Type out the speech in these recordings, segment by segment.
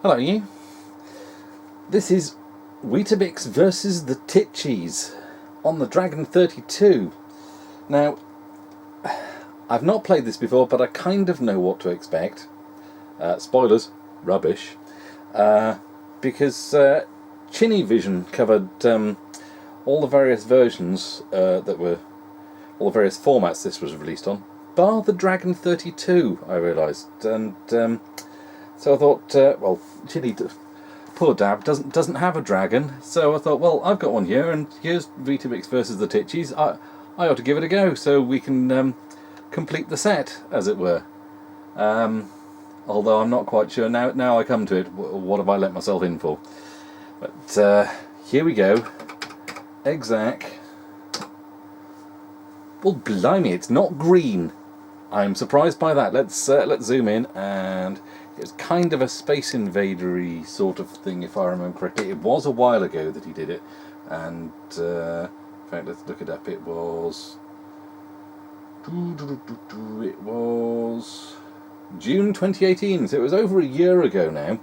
Hello you. This is Weetabix versus the Titchies on the Dragon 32. Now, I've not played this before, but I kind of know what to expect. Spoilers, rubbish. Because Chinny Vision covered all the various versions all the various formats this was released on, bar the Dragon 32, I realised. And so I thought, well, Chinny, poor Dab, doesn't have a dragon, so I thought, well, I've got one here, and here's Weetabix versus the Titchies. I ought to give it a go, so we can complete the set, as it were. Although I'm not quite sure, now I come to it, what have I let myself in for? But here we go. Exact. Well, blimey, it's not green. I'm surprised by that. Let's zoom in, and it's kind of a Space Invader-y sort of thing, if I remember correctly. It was a while ago that he did it, and in fact, let's look it up. It was June 2018, so it was over a year ago now.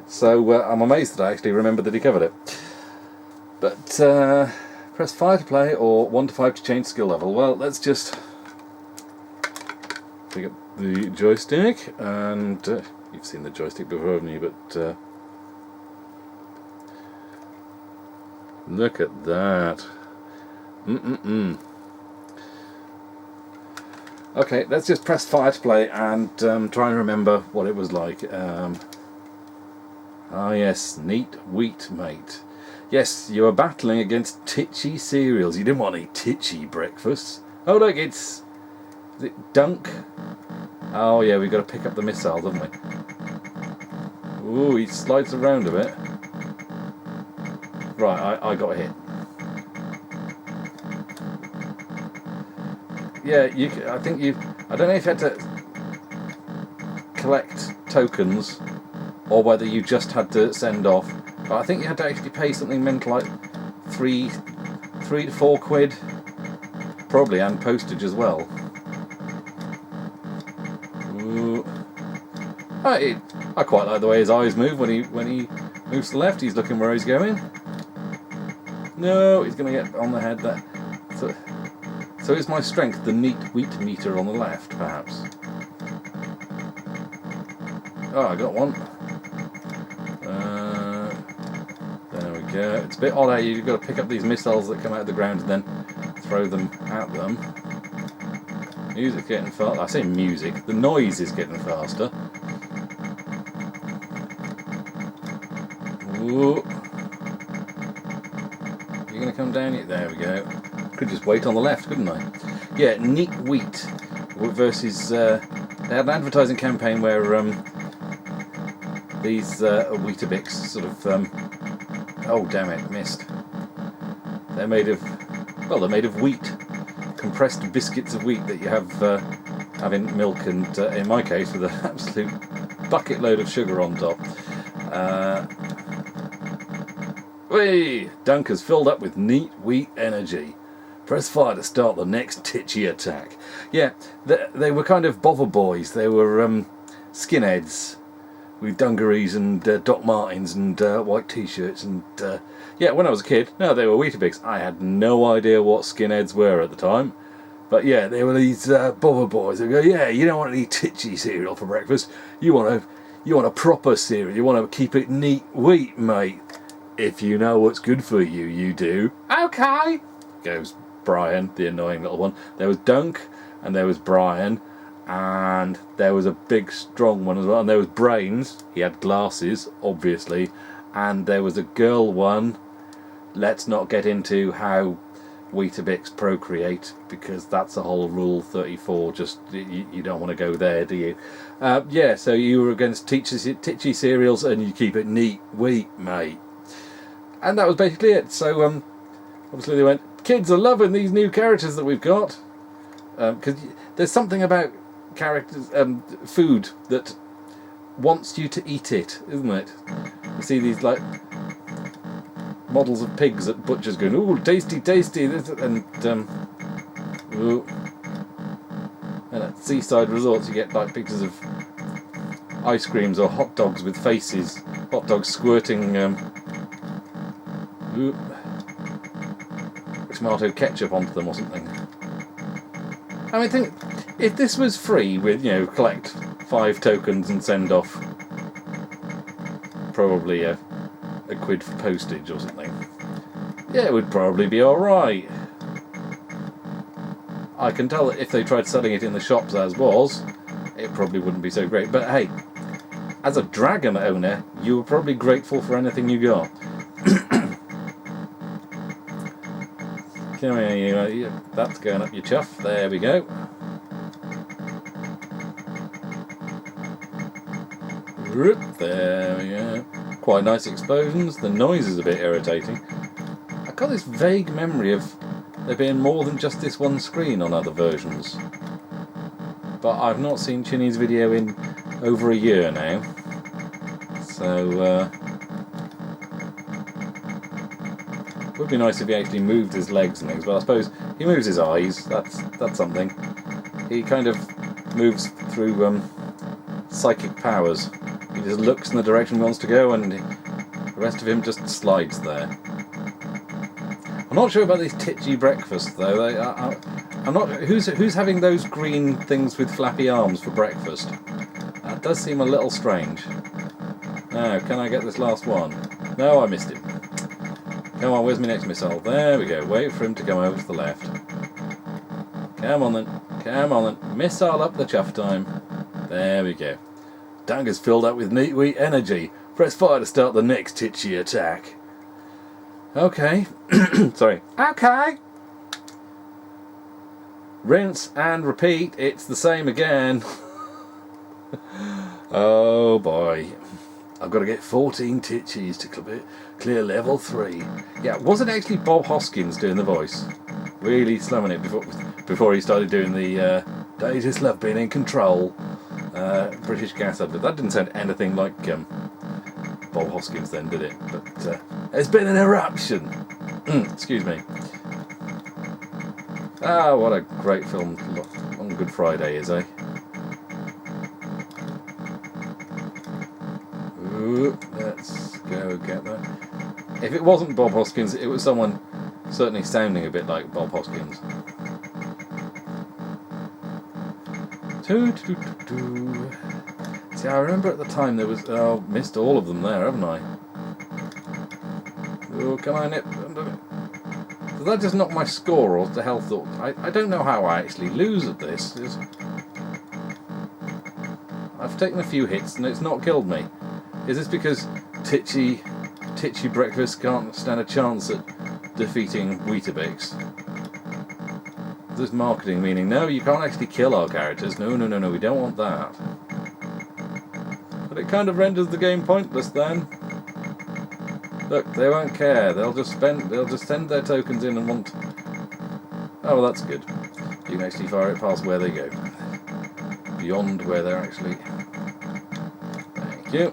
So I'm amazed that I actually remembered that he covered it. But press 5 to play or 1 to 5 to change skill level. Well, let's just pick up the joystick, and you've seen the joystick before, haven't you? But look at that. Okay, let's just press 5 to play and try and remember what it was like. Ah yes, neat wheat, mate. Yes, you were battling against Titchy cereals. You didn't want any Titchy breakfasts. Oh look, is it Dunk? Oh yeah, we've got to pick up the missile, haven't we? Ooh, he slides around a bit. Right, I got hit. Yeah, I don't know if you had to collect tokens or whether you just had to send off. But I think you had to actually pay something mental like three to 4 quid, probably, and postage as well. Ooh. I quite like the way his eyes move when he moves to the left. He's looking where he's going. No, he's going to get on the head there. So is my strength the neat wheat meter on the left, perhaps? Oh, I got one. There we go. It's a bit odd how you've got to pick up these missiles that come out of the ground and then throw them at them. Music's getting faster. I say music, the noise is getting faster. Ooh. You're going to come down here? There we go. Could just wait on the left, couldn't I? Yeah, neat wheat versus. They had an advertising campaign where these Weetabix sort of. Oh damn it, missed. They're made of wheat, compressed biscuits of wheat that you have in milk, and in my case with an absolute bucket load of sugar on top. Whee! Dunker's filled up with neat wheat energy. Press 5 to start the next Titchy attack. Yeah, they were kind of bother boys. They were skinheads with dungarees and Doc Martens and white t-shirts. And yeah, when I was a kid, no, they were Weetabix. I had no idea what skinheads were at the time. But yeah, they were these bother boys. They go, yeah, you don't want any Titchy cereal for breakfast. You want a proper cereal. You want to keep it neat wheat, mate. If you know what's good for you, you do. Okay, goes Brian, the annoying little one. There was Dunk, and there was Brian, and there was a big strong one as well, and there was Brains. He had glasses, obviously, and there was a girl one. Let's not get into how Weetabix procreate, because that's a whole rule 34. Just you don't want to go there, do you? Yeah, so you were against Titchy cereals, and you keep it neat wheat, mate. And that was basically it. So obviously they went, kids are loving these new characters that we've got, because there's something about characters, food that wants you to eat it, isn't it? You see these like models of pigs at butchers going, ooh, tasty, tasty, and ooh. And at seaside resorts you get like pictures of ice creams or hot dogs with faces hot dog squirting tomato ketchup onto them or something. I mean, think if this was free with, you know, collect 5 tokens and send off probably a quid for postage or something, yeah, it would probably be alright. I can tell that if they tried selling it in the shops as was, it probably wouldn't be so great. But hey, as a dragon owner, you were probably grateful for anything you got. Come here, that's going up your chuff. There we go. There we go. Quite nice explosions. The noise is a bit irritating. I've got this vague memory of there being more than just this one screen on other versions. But I've not seen Chinny's video in over a year now. So, it would be nice if he actually moved his legs and things, but I suppose he moves his eyes, that's something. He kind of moves through psychic powers. He just looks in the direction he wants to go and the rest of him just slides there. I'm not sure about these Titchy breakfasts though. I'm not. Who's having those green things with flappy arms for breakfast? That does seem a little strange. Now, can I get this last one? No, I missed it. Come on, where's my next missile? There we go. Wait for him to come over to the left. Come on then. Come on then. Missile up the chuff time. There we go. Tank is filled up with neat wheat energy. Press fire to start the next Titchy attack. Okay. Sorry. Okay. Rinse and repeat. It's the same again. Oh boy. I've got to get 14 Titchies to clear level 3. Yeah, wasn't actually Bob Hoskins doing the voice. Really slumming it before he started doing the "They just love being in control" British gas advert. That didn't sound anything like Bob Hoskins then, did it? But there's been an eruption. Excuse me. Ah, what a great film on Good Friday is, eh? Ooh, let's go get that. If it wasn't Bob Hoskins, it was someone certainly sounding a bit like Bob Hoskins. See, I remember at the time there was... Oh, missed all of them there, haven't I? Oh, can I nip? Does that just knock my score or the health? I don't know how I actually lose at this. I've taken a few hits and it's not killed me. Is this because Titchy breakfast can't stand a chance at defeating Weetabix? Is this marketing meaning, no, you can't actually kill our characters? No, we don't want that. But it kind of renders the game pointless then. Look, they won't care. They'll just send their tokens in and want... Oh, well, that's good. You can actually fire it past where they go. Beyond where they're actually... Thank you.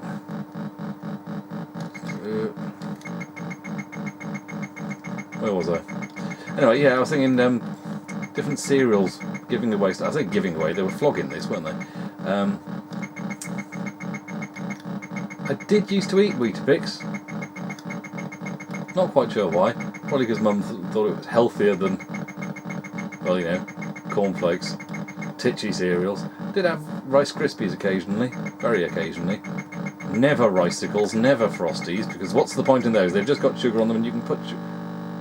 Where was I? Anyway, yeah, I was thinking different cereals giving away... I say giving away, they were flogging this, weren't they? I did used to eat Weetabix. Not quite sure why. Probably because Mum thought it was healthier than, well, you know, cornflakes, Titchy cereals. Did have Rice Krispies occasionally, very occasionally. Never Ricicles, never Frosties, because what's the point in those? They've just got sugar on them and you can put...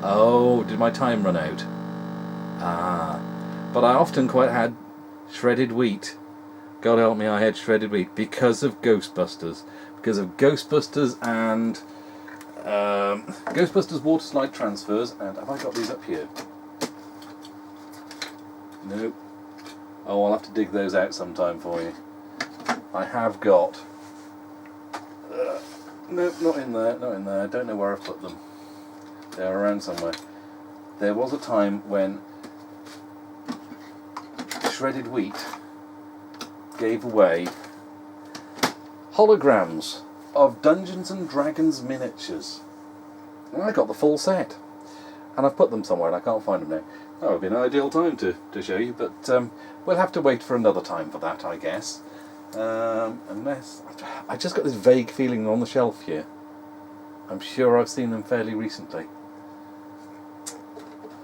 Oh, did my time run out? Ah. But I often quite had shredded wheat. God help me, I had shredded wheat because of Ghostbusters. Because of Ghostbusters and... Ghostbusters water slide transfers, and have I got these up here? Nope. Oh, I'll have to dig those out sometime for you. I have got... nope, not in there, not in there. I don't know where I've put them. They're around somewhere. There was a time when Shredded Wheat gave away holograms of Dungeons and Dragons miniatures. And I got the full set. And I've put them somewhere and I can't find them now. That would be an ideal time to show you, but we'll have to wait for another time for that, I guess. Unless I just got this vague feeling on the shelf here. I'm sure I've seen them fairly recently.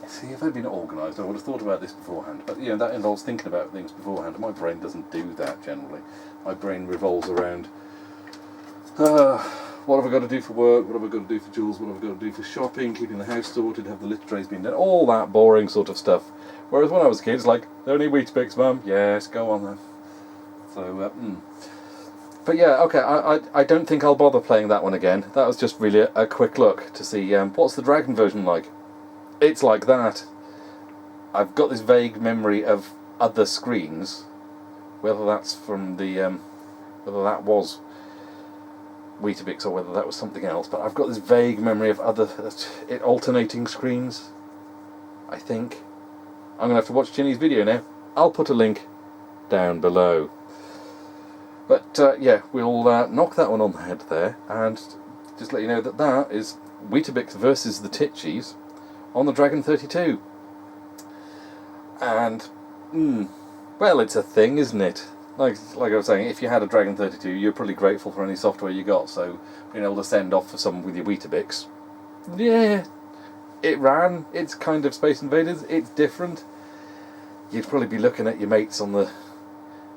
See, if I'd been organised, I would have thought about this beforehand. But yeah, that involves thinking about things beforehand. My brain doesn't do that generally. My brain revolves around what have I got to do for work, what have I got to do for Jules, what have I got to do for shopping, keeping the house sorted, have the litter trays been done, all that boring sort of stuff. Whereas when I was a kid, it's like, only Weetabix, Mum? Yes, go on then. So, But yeah, okay, I don't think I'll bother playing that one again. That was just really a quick look to see what's the Dragon version like. It's like that. I've got this vague memory of other screens, whether that's from the, whether that was Weetabix or whether that was something else, but I've got this vague memory of other alternating screens, I think. I'm going to have to watch Ginny's video now. I'll put a link down below. But yeah, we'll knock that one on the head there, and just let you know that that is Weetabix versus the Titchies on the Dragon 32. And, well, it's a thing, isn't it? Like I was saying, if you had a Dragon 32, you're probably grateful for any software you got, so being able to send off for some with your Weetabix, yeah, it ran, it's kind of Space Invaders, it's different. You'd probably be looking at your mates on the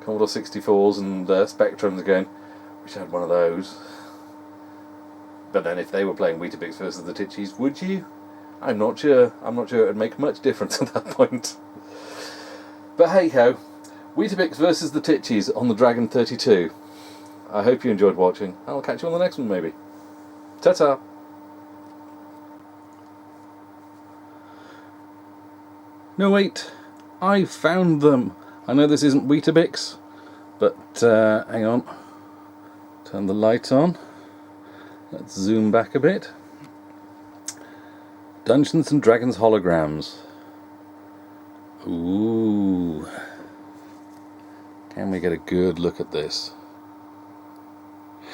Commodore 64s and Spectrums going, wish I had one of those. But then if they were playing Weetabix versus the Titchies, would you? I'm not sure. I'm not sure it would make much difference at that point. But hey ho, Weetabix versus the Titchies on the Dragon 32. I hope you enjoyed watching. I'll catch you on the next one maybe. Ta-ta! No wait, I found them. I know this isn't Weetabix, but hang on. Turn the light on. Let's zoom back a bit. Dungeons and Dragons Holograms. Ooh. Can we get a good look at this?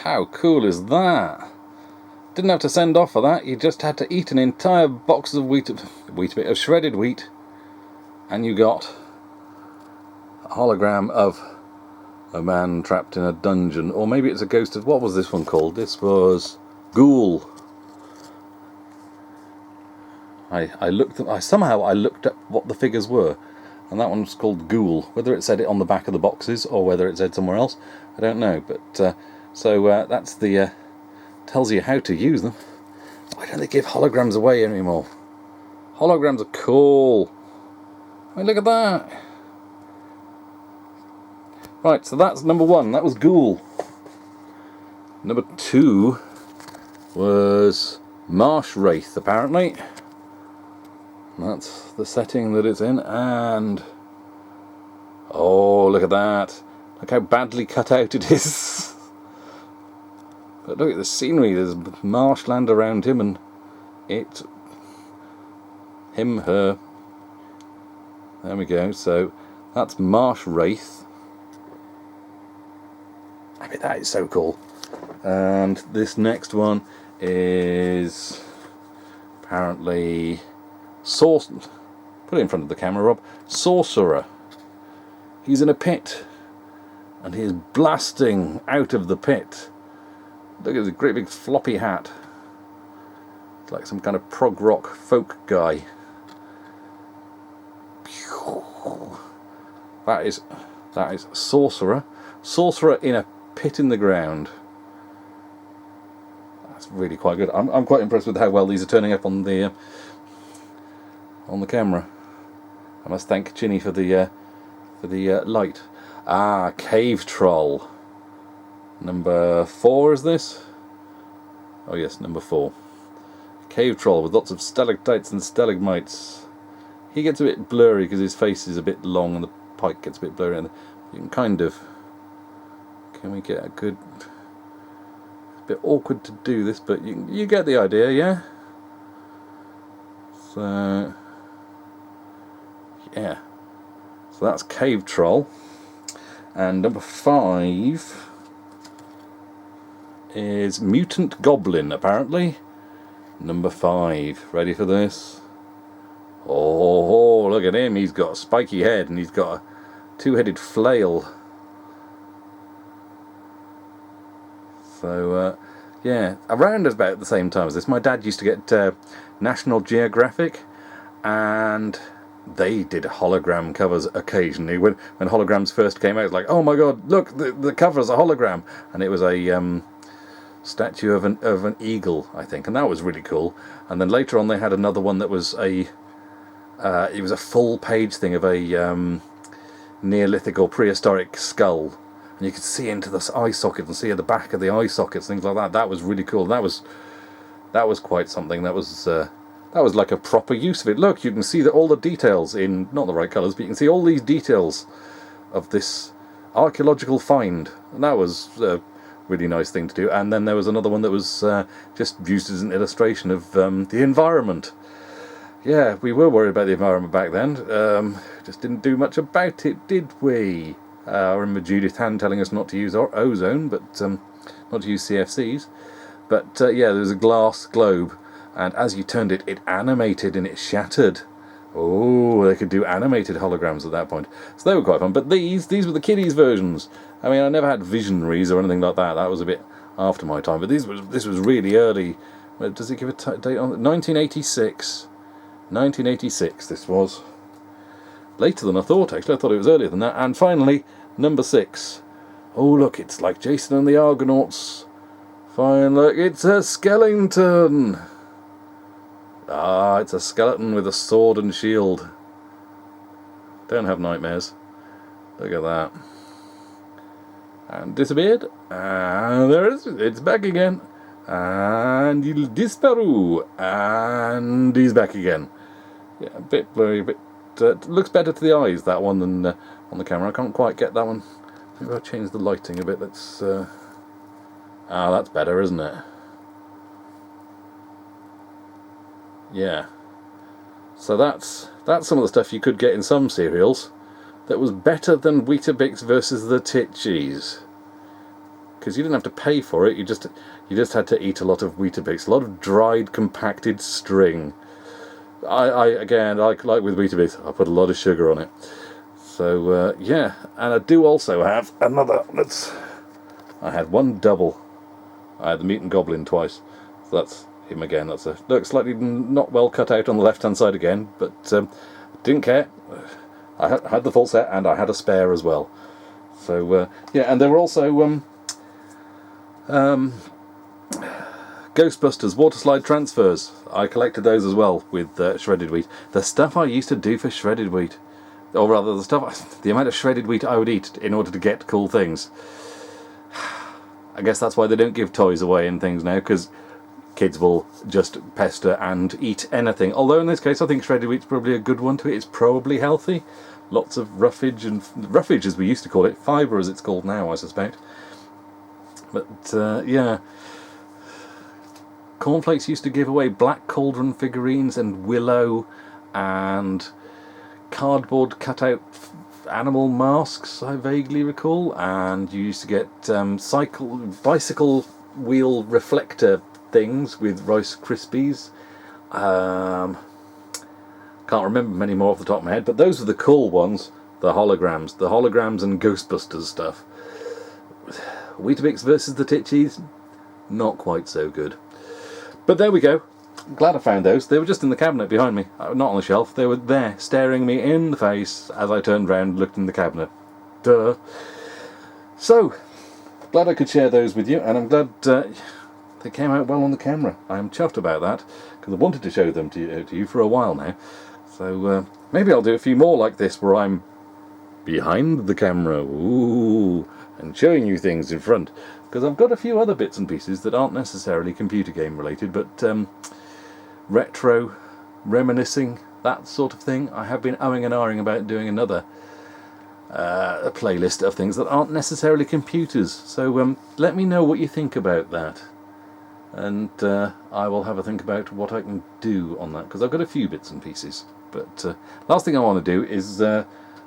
How cool is that? Didn't have to send off for that, you just had to eat an entire box of of shredded wheat, and you got a hologram of a man trapped in a dungeon, or maybe it's a ghost of, what was this one called? This was Ghoul. Somehow I looked at what the figures were, and that one was called Ghoul. Whether it said it on the back of the boxes or whether it said somewhere else, I don't know. But so that's the tells you how to use them. Why don't they give holograms away anymore? Holograms are cool. I mean, look at that. Right, so that's number one. That was Ghoul. Number two was Marsh Wraith, apparently. That's the setting that it's in, and oh, look at that. Look how badly cut out it is. But look at the scenery, there's marshland around him, and it, him, her. There we go, so that's Marsh Wraith. I mean, that is so cool. And this next one is apparently put it in front of the camera, Rob. Sorcerer. He's in a pit, and he is blasting out of the pit. Look at his great big floppy hat. It's like some kind of prog rock folk guy. That is Sorcerer. Sorcerer in a pit in the ground. That's really quite good. I'm quite impressed with how well these are turning up on the camera. I must thank Ginny for the light. Ah, Cave Troll. Number 4 is this? Oh yes, number 4. Cave Troll with lots of stalactites and stalagmites. He gets a bit blurry because his face is a bit long and the pike gets a bit blurry. And you can kind of... Can we get a good... It's a bit awkward to do this, but you get the idea, yeah? So... Yeah. So that's Cave Troll. And number 5 is Mutant Goblin, apparently. Number 5. Ready for this? Oh, look at him. He's got a spiky head and he's got a two-headed flail. So yeah, around about the same time as this, my dad used to get National Geographic, and they did hologram covers occasionally. When holograms first came out, it was like, oh my god, look, the cover's a hologram, and it was a statue of an eagle, I think, and that was really cool. And then later on, they had another one that was it was a full page thing of a Neolithic or prehistoric skull, and you could see into the eye socket and see at the back of the eye sockets, things like that. That was really cool. That was quite something. That was like a proper use of it. Look, you can see that all the details in, not the right colours, but you can see all these details of this archaeological find, and that was a really nice thing to do. And then there was another one that was just used as an illustration of the environment. Yeah, we were worried about the environment back then. Just didn't do much about it, did we? I remember Judith Hand telling us not to use our ozone, but not to use CFCs. But yeah, there was a glass globe, and as you turned it, it animated and it shattered. Oh, they could do animated holograms at that point. So they were quite fun. But these were the kiddies versions. I mean, I never had Visionaries or anything like that. That was a bit after my time. But this was really early. Does it give a date on it? 1986. 1986 this was. Later than I thought, actually. I thought it was earlier than that. And finally, number 6. Oh, look, it's like Jason and the Argonauts. Fine, look, it's a skeleton. Ah, it's a skeleton with a sword and shield. Don't have nightmares. Look at that. And disappeared. And there it is. It's back again. And il disparu. And he's back again. Yeah, a bit blurry, but it looks better to the eyes, that one, than on the camera. I can't quite get that one. Maybe I'll change the lighting a bit. Let's... that's better, isn't it? Yeah. So that's some of the stuff you could get in some cereals that was better than Weetabix versus the Titchies. Because you didn't have to pay for it, you just had to eat a lot of Weetabix, a lot of dried, compacted string. Again, like with Weetabix, I put a lot of sugar on it. So yeah, and I do also have another. I had one double. I had the Mutant Goblin twice. So that's him again. That's look, slightly not well cut out on the left hand side again, but didn't care. I had the full set, and I had a spare as well. So yeah, and there were also Ghostbusters water slide transfers. I collected those as well with Shredded Wheat. The stuff I used to do for Shredded Wheat, or rather the amount of Shredded Wheat I would eat in order to get cool things. I guess that's why they don't give toys away and things now, because kids will just pester and eat anything. Although in this case I think Shredded Wheat's probably a good one to eat. It's probably healthy. Lots of roughage as we used to call it. Fibre as it's called now, I suspect. But yeah. Cornflakes used to give away Black Cauldron figurines and Willow and cardboard cutout animal masks, I vaguely recall, and you used to get bicycle wheel reflector things with Rice Krispies. Can't remember many more off the top of my head, but those are the cool ones. The holograms and Ghostbusters stuff. Weetabix versus the Titchies, not quite so good. But there we go. Glad I found those. They were just in the cabinet behind me, not on the shelf. They were there, staring me in the face as I turned round and looked in the cabinet. Duh. So, glad I could share those with you, and I'm glad they came out well on the camera. I am chuffed about that, because I wanted to show them to you for a while now. So, maybe I'll do a few more like this, where I'm behind the camera, ooh, and showing you things in front. Because I've got a few other bits and pieces that aren't necessarily computer game related, but retro, reminiscing, that sort of thing. I have been umming and ahhing about doing another a playlist of things that aren't necessarily computers. So let me know what you think about that. And I will have a think about what I can do on that, because I've got a few bits and pieces. But last thing I want to do is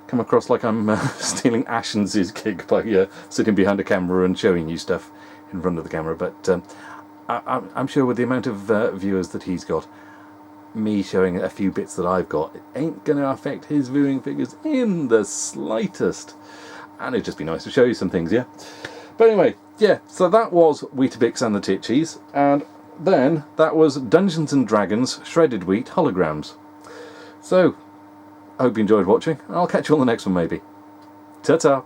come across like I'm stealing Ashens's gig by sitting behind a camera and showing you stuff in front of the camera. But I'm sure with the amount of viewers that he's got, me showing a few bits that I've got, it ain't going to affect his viewing figures in the slightest. And it'd just be nice to show you some things, yeah? But anyway, yeah, so that was Weetabix and the Titchies, and then that was Dungeons and Dragons Shredded Wheat Holograms. So, I hope you enjoyed watching. I'll catch you on the next one maybe. Ta-ta!